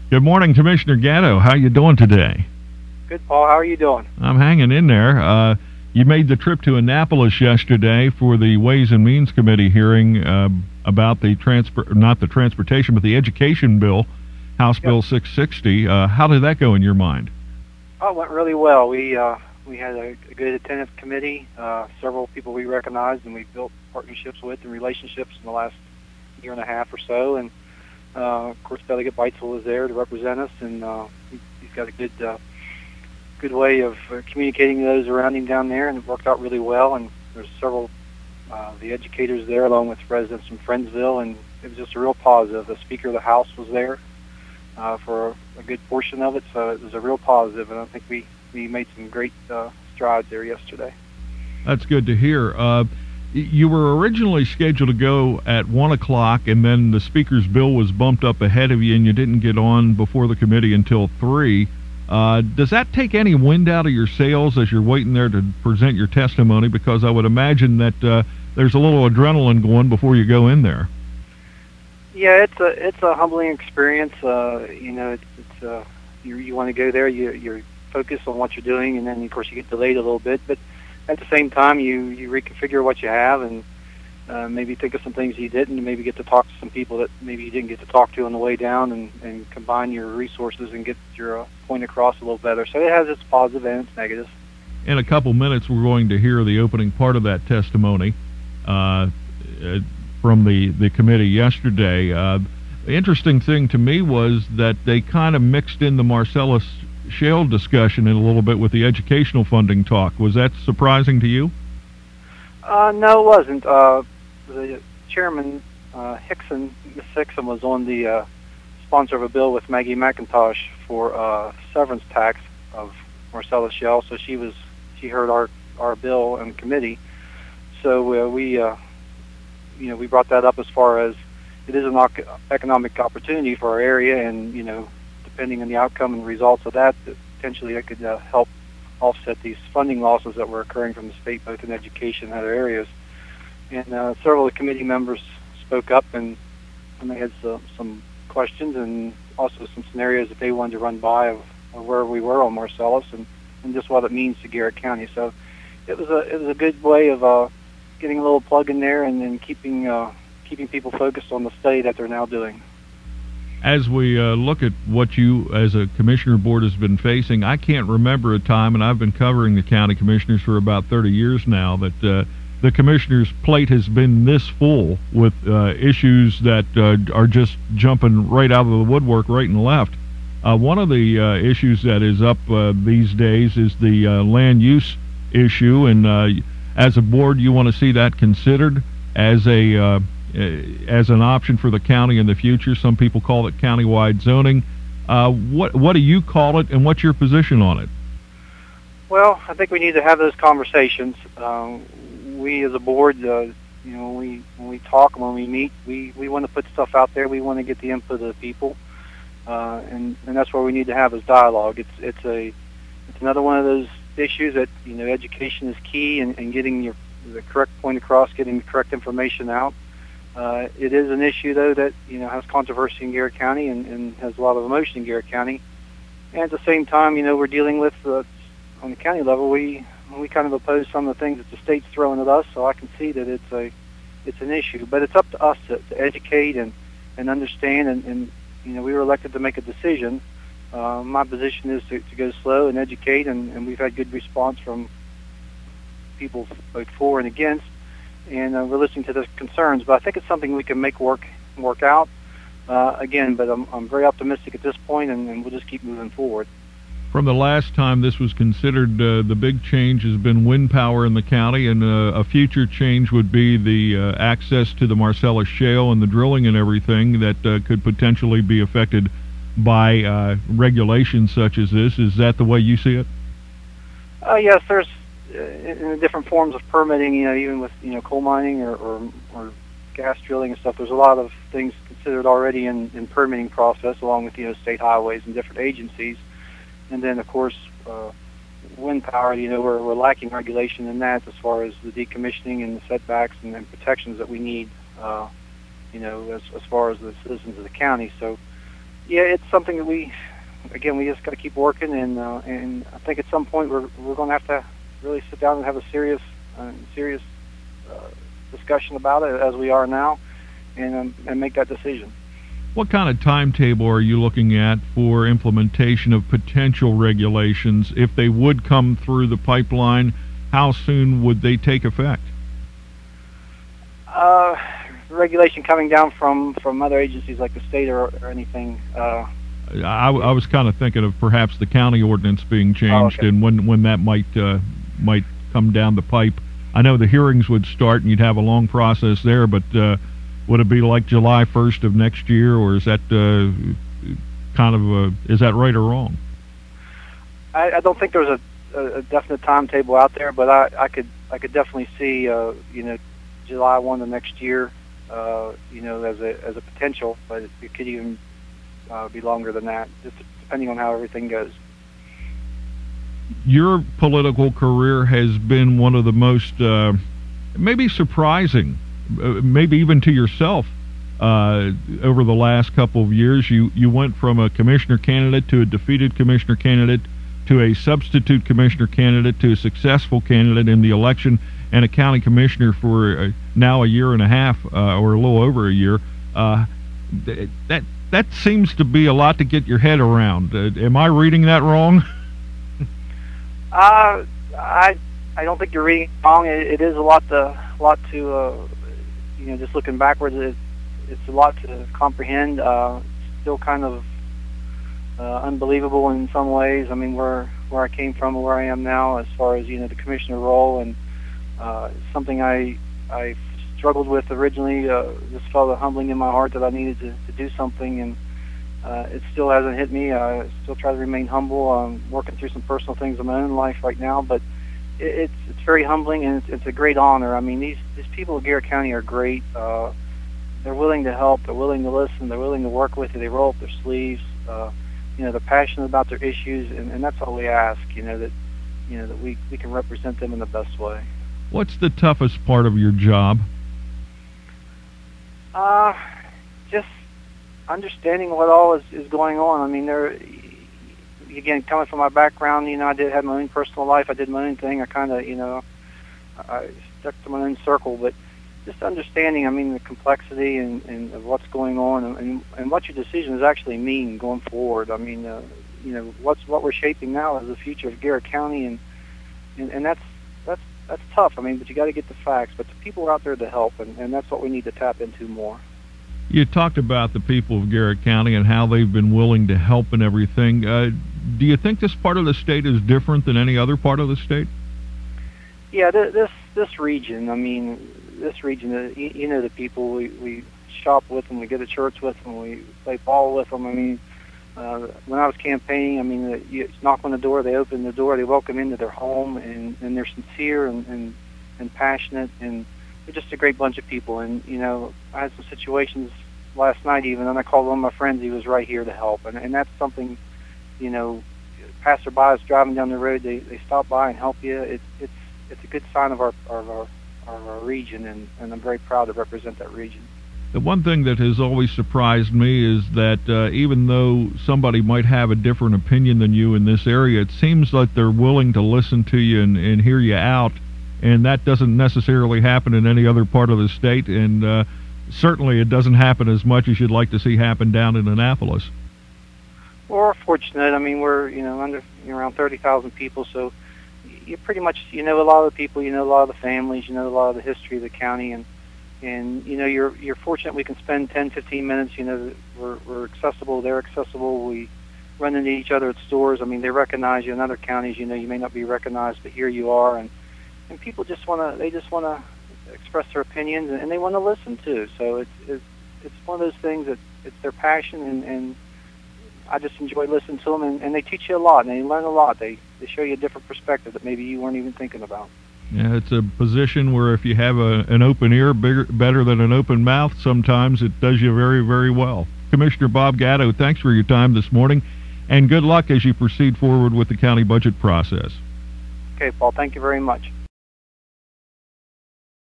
Good morning, Commissioner Gatto. How you doing today? Good, Paul. How are you doing? I'm hanging in there. You made the trip to Annapolis yesterday for the Ways and Means Committee hearing about the not the transportation, but the education bill, House Bill 660. How did that go in your mind? Oh, it went really well. We had a good attentive committee, several people we recognized and we built partnerships with and relationships in the last year and a half or so. And of course, Delegate Beitzel was there to represent us, and he's got a good way of communicating to those around him down there, and it worked out really well. And there's several the educators there, along with residents from Friendsville, and it was just a real positive. The Speaker of the House was there for a good portion of it, so it was a real positive, and I think we made some great strides there yesterday. That's good to hear. You were originally scheduled to go at 1 o'clock, and then the Speaker's bill was bumped up ahead of you, and you didn't get on before the committee until 3. Does that take any wind out of your sails as you're waiting there to present your testimony? Because I would imagine that there's a little adrenaline going before you go in there. Yeah, it's a humbling experience. You want to go there, you're focused on what you're doing, and then of course you get delayed a little bit. But at the same time, you reconfigure what you have, and maybe think of some things you didn't, and maybe get to talk to some people that maybe you didn't get to talk to on the way down, and combine your resources and get your point across a little better. So it has its positive and its negatives. In a couple minutes, we're going to hear the opening part of that testimony from the committee yesterday. The interesting thing to me was that they kind of mixed in the Marcellus Shale discussion in a little bit with the educational funding talk. Was that surprising to you? No, it wasn't. The chairman, Miss Hickson, was on the sponsor of a bill with Maggie McIntosh for severance tax of Marcellus Shale. So she heard our bill in committee. So we brought that up as far as it is an economic opportunity for our area, and depending on the outcome and results of that, potentially that could help offset these funding losses that were occurring from the state, both in education and other areas. And several of the committee members spoke up, and they had some questions and also some scenarios that they wanted to run by of where we were on Marcellus and just what it means to Garrett County. So it was a good way of getting a little plug in there and keeping people focused on the study that they're now doing. As we look at what you as a commissioner board has been facing, I can't remember a time, and I've been covering the county commissioners for about 30 years now, that the commissioner's plate has been this full with issues that are just jumping right out of the woodwork right and left. One of the issues that is up these days is the land use issue, and as a board you want to see that considered as an option for the county in the future. Some people call it countywide zoning. What do you call it, and what's your position on it? Well, I think we need to have those conversations. We as a board, when we talk and when we meet, we want to put stuff out there. We want to get the input of the people, and that's what we need to have is dialogue. It's another one of those issues that education is key, and getting the correct point across, getting the correct information out. It is an issue, though, that has controversy in Garrett County and has a lot of emotion in Garrett County. And at the same time, we're dealing with on the county level, we kind of oppose some of the things that the state's throwing at us. So I can see that it's an issue, but it's up to us to educate and understand. And we were elected to make a decision. My position is to go slow and educate, and we've had good response from people both for and against. And we're listening to the concerns, but I think it's something we can make work out again. But I'm very optimistic at this point, and we'll just keep moving forward. From the last time this was considered, the big change has been wind power in the county, and a future change would be the access to the Marcellus Shale and the drilling and everything that could potentially be affected by regulations such as this. Is that the way you see it? Yes, there's in different forms of permitting, even with coal mining or gas drilling and stuff. There's a lot of things considered already in permitting process, along with state highways and different agencies. And then of course wind power, we're lacking regulation in that as far as the decommissioning and the setbacks and protections that we need, as far as the citizens of the county. So Yeah, it's something that we just got to keep working, and I think at some point we're going to have to really sit down and have a serious discussion about it, as we are now, and make that decision. What kind of timetable are you looking at for implementation of potential regulations? If they would come through the pipeline, how soon would they take effect? Regulation coming down from other agencies like the state or anything. I was kind of thinking of perhaps the county ordinance being changed, okay. and when that might come down the pipe. I know the hearings would start, and you'd have a long process there, but would it be like July 1st of next year, or is that is that right or wrong? I don't think there's a definite timetable out there, but I could definitely see July 1 of next year, as a potential, but it could even be longer than that, just depending on how everything goes. Your political career has been one of the most maybe surprising, maybe even to yourself, over the last couple of years. You went from a commissioner candidate to a defeated commissioner candidate to a substitute commissioner candidate to a successful candidate in the election, and a county commissioner for now a year and a half, or a little over a year. That seems to be a lot to get your head around. Am I reading that wrong? I don't think you're reading it wrong. It is a lot to just looking backwards. It's a lot to comprehend. Still kind of unbelievable in some ways. I mean, where I came from and where I am now, as far as the commissioner role, and something I struggled with originally. Just felt humbling in my heart that I needed to do something, and it still hasn't hit me. I still try to remain humble. I'm working through some personal things in my own life right now, but it's very humbling, and it's a great honor. I mean, these people of Garrett County are great. They're willing to help. They're willing to listen. They're willing to work with you. They roll up their sleeves. They're passionate about their issues, and that's all we ask. That we can represent them in the best way. What's the toughest part of your job? Just understanding what all is going on. I mean, again, coming from my background, I did have my own personal life. I did my own thing. I kind of, I stuck to my own circle, but just understanding, I mean, the complexity and of what's going on, and what your decisions actually mean going forward. I mean, what we're shaping now is the future of Garrett County, and that's tough. I mean, but you got to get the facts. But the people are out there to help, and that's what we need to tap into more. You talked about the people of Garrett County and how they've been willing to help and everything. Do you think this part of the state is different than any other part of the state? Yeah, this region. I mean, this region. The people we shop with them, we go to church with them, we play ball with them. I mean, when I was campaigning, I mean, you knock on the door, they open the door, they welcome into their home, and they're sincere and passionate, and they're just a great bunch of people. And I had some situations last night even, and I called one of my friends. He was right here to help, and that's something. Passerbys driving down the road, they stop by and help you. It's a good sign of our region, and I'm very proud to represent that region. The one thing that has always surprised me is that even though somebody might have a different opinion than you in this area, it seems like they're willing to listen to you and hear you out, and that doesn't necessarily happen in any other part of the state, and certainly it doesn't happen as much as you'd like to see happen down in Annapolis. We're fortunate. I mean, we're around 30,000 people, so you pretty much a lot of the people, a lot of the families, a lot of the history of the county, and you're fortunate we can spend 10-15 minutes. We're accessible, they're accessible. We run into each other at stores. I mean, they recognize you in other counties. You may not be recognized, but here you are, and people just want to express their opinions, and they want to listen too. So it's one of those things that it's their passion, and I just enjoy listening to them, and they teach you a lot, and they learn a lot. They show you a different perspective that maybe you weren't even thinking about. Yeah, it's a position where if you have an open ear, better than an open mouth, sometimes it does you very, very well. Commissioner Bob Gatto, thanks for your time this morning, and good luck as you proceed forward with the county budget process. Okay, Paul, thank you very much.